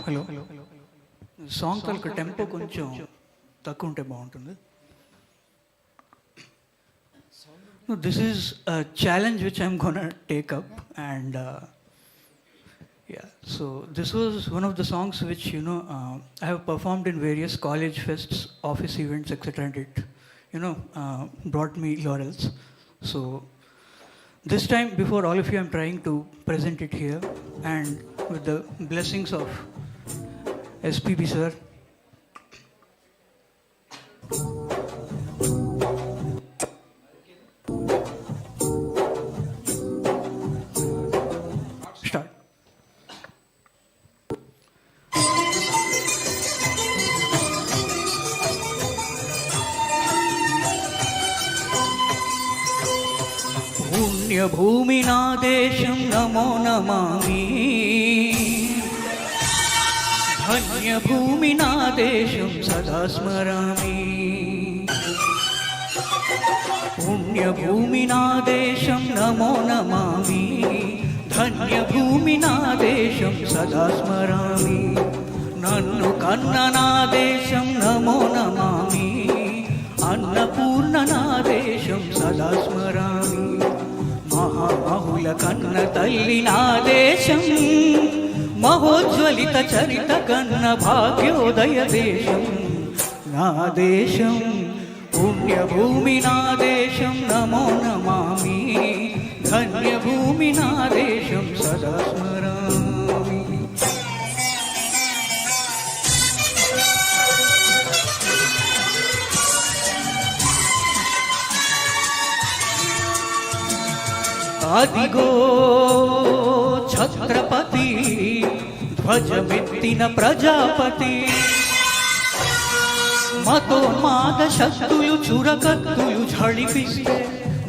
Hello song తాలూకు tempo కొంచెం తక్కువ ఉంటే బాగుంటుంది. This is challenge which I'm gonna take up and so this was one of the songs which I have performed in various college fests, office events, etc., and it brought me laurels. So this time before all of you I'm trying to present it here and with the blessings of SPB sir. Start. పుణ్యభూమి నా దేశం నమో నమామి, ధన్యభూమి నా దేశం సదా స్మరామి. పుణ్యభూమి నా దేశం నమో నమామి, ధన్యభూమి నా దేశం సదా స్మరామి. నన్ను కన్న నా దేశం నమో నమామి, అన్నపూర్ణ నా దేశం సదా స్మరామి. మహామహుల కన్న తల్లి నా దేశం, మహోజ్వలిత చరిత కన్న భాగ్యోదయ దేశం నా దేశం. పుణ్యభూమి నా దేశం నమో నమామి, ధన్యభూమి నా దేశం సదా స్మరామి. అదిగో ఛత్రపతి ధ్వజమెత్తిన ప్రజాపతి, మతోన్మాద శక్తులు చురకత్తులు ఝళిపిస్తే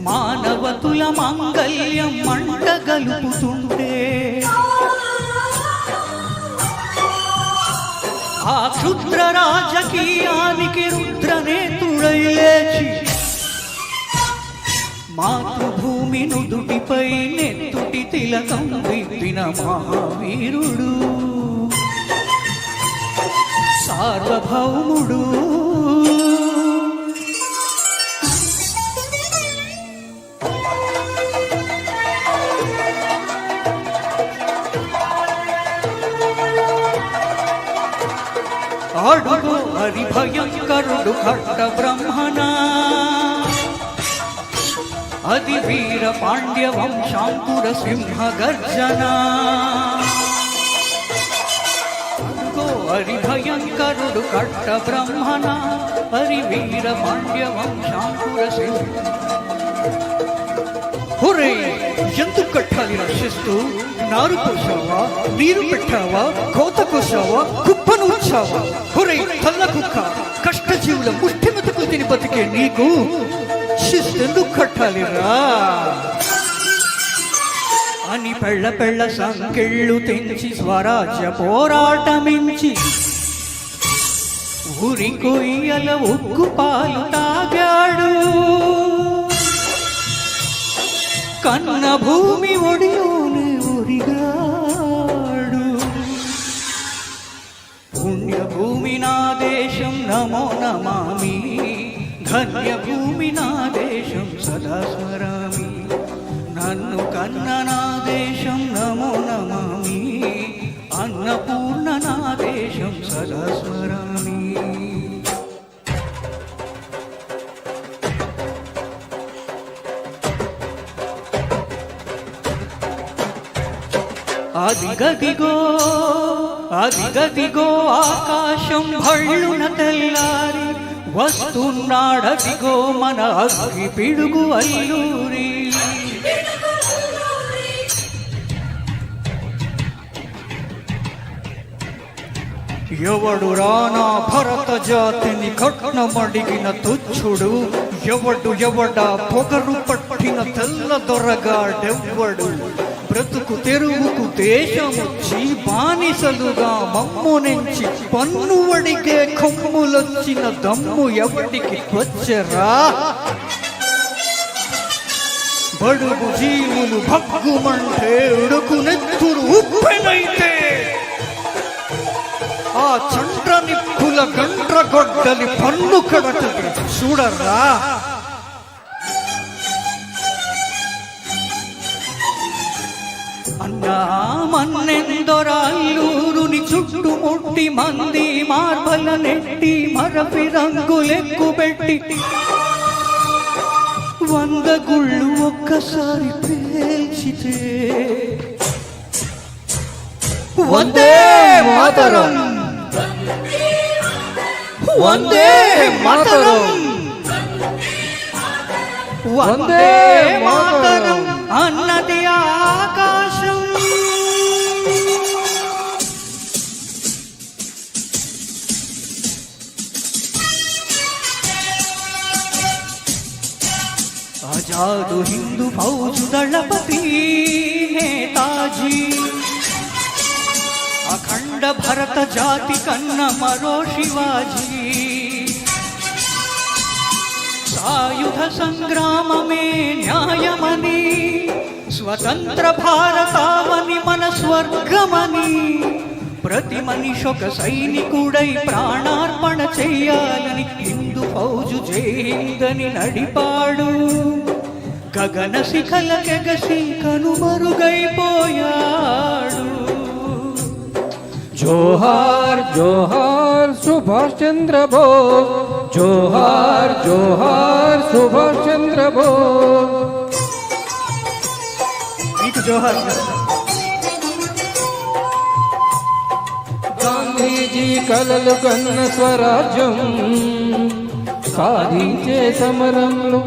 మానవతుల మంగళ్యం మంటగలుపుతుంటే, ఆ క్షుద్ర రాజకీయానికి రుద్రనేతుడై లేచి మాతృభూమి నుదుటిపై నెత్తుటి తిలకం విప్పిన మహావీరుడు, సార్వభౌముడు. అడుగో హరిభయంకరుడు ఖడ్గ బ్రహ్మణ, అది వీర పాండ్య వంశాంకుర సింహ గర్జన. అదిగో హరిభయంకరుడు ఖడ్గ బ్రహ్మణ, హరి వీర పాండ్య వంశాంకుర సింహ. హురే, ఎందుకు కట్టాలి రక్షిస్తూ? నారు కోసావా, నీరు పెట్టావా, కోత కోసావా, కుప్పను ఉంచావా? హురే తల్ల కుక్క, కష్టజీవుల ముష్టి మెతుకు తిని బతికే నీకు శిస్తెందుకు కట్టాలిరా అని పెళ్ళ పెళ్ళ సంకెళ్ళు తెంచి స్వరాజ్య పోరాటమించి ఊరి కొయ్యల ఉగ్గు పాలు తాగాడు. కన్న భూమి ఒడిలోనే ఒరిగాడు. పుణ్యభూమి నా దేశం నమో నమామి, ధన్యభూమి నా దేశం సదా స్మరామి. నన్ను కన్న నా దేశం నమో నమామి, అన్నపూర్ణ నా దేశం సదా స్మరామి. అదిగదిగో అదిగదిగో ఆకాశం భళ్ళున తెల్లారి వస్తున్నాడదిగో మన అగ్గి పిడుగు అల్లూరి. ఎవడు రానా భరత జాతిని కట్నమడిగిన తుచ్చుడు, ఎవడు ఎవడా పొగరు పట్టిన తెల్ల దొరగాడెవ్వడు. బ్రతుకు తెరువుకు దేశమొచ్చి బానిసలుగా మమ్ము నుంచి పన్ను అడిగే కొమ్ములొచ్చిన దమ్ము ఎవడికి వచ్చరా? బడుగు జీవులు భగ్గుమంటే ఉడుకు నెత్తురు ఉప్పెనైతే ఆ చండ్రని పుల గండ్రగొడ్డలి పన్ను కడటది చూడరా. అన్నా మన్నెందొరాల్లూరుని చుట్టుముట్టి మంది మార్బల నెట్టి మరపి రంగులెక్కుబెట్టి 100 గుళ్ళు ఒక్కసారి పేల్చితే వందే మాతరం, వందే మాతరం, వందే మాతరం అన్నది ఆకాశం. ఆజాదు హిందూ ఫౌజు దళపతి నేతాజీ, అఖండ భరత జాతి కన్న మరో శివాజీ. సాయుధ సంగ్రామమే న్యాయమని, స్వతంత్ర భారతావని మన స్వర్గమని, ప్రతి మనిషొక సైనికుడై ప్రాణార్పణ చెయ్యాలని హిందూ ఫౌజు జై హిందని నడిపాడు. గగన శిఖలకెగసి కనుమరుగైపోయాడు. जोहार जोहार सुभाष चंद्र बोस, जोहार जोहार सुभाष चंद्र बोस. మీకు జోహార్. గాంధీజీ కలలు కన్న స్వరాజ్యం సాధించే సమరంలో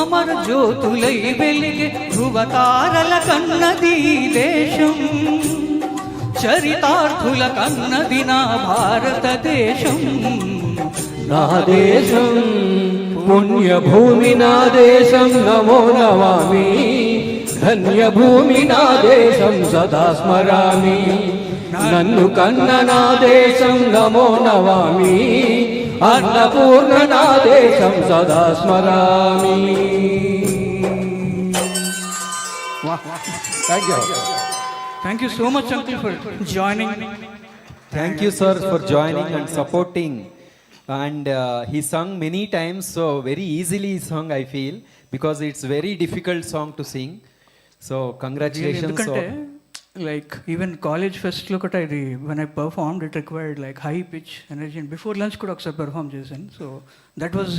అమర జ్యోతులై వెలిగే ధృవతారల కన్నది దేశం. చరితార్థుల కన్నది నా భారతదేశం. నా దేశం పుణ్యభూమి, నా దేశం నమో నమామి. ధన్యభూమి నా దేశం సదా స్మరామి. నన్ను కన్న నా దేశం నమో నమామి. అన్నపూర్ణ నా దేశం సదా స్మరామి. Thank you so much, Uncle, for joining. Thank you, sir, for joining and supporting. And he sung many times, so very easily he sung, I feel, because it's very difficult song to sing. So congratulations. ఎందుకంటే like even college fest లో కూడా ఇది when I performed it required like high pitch energy and before lunch కూడా ఒకసారి perform చేశాను. So that was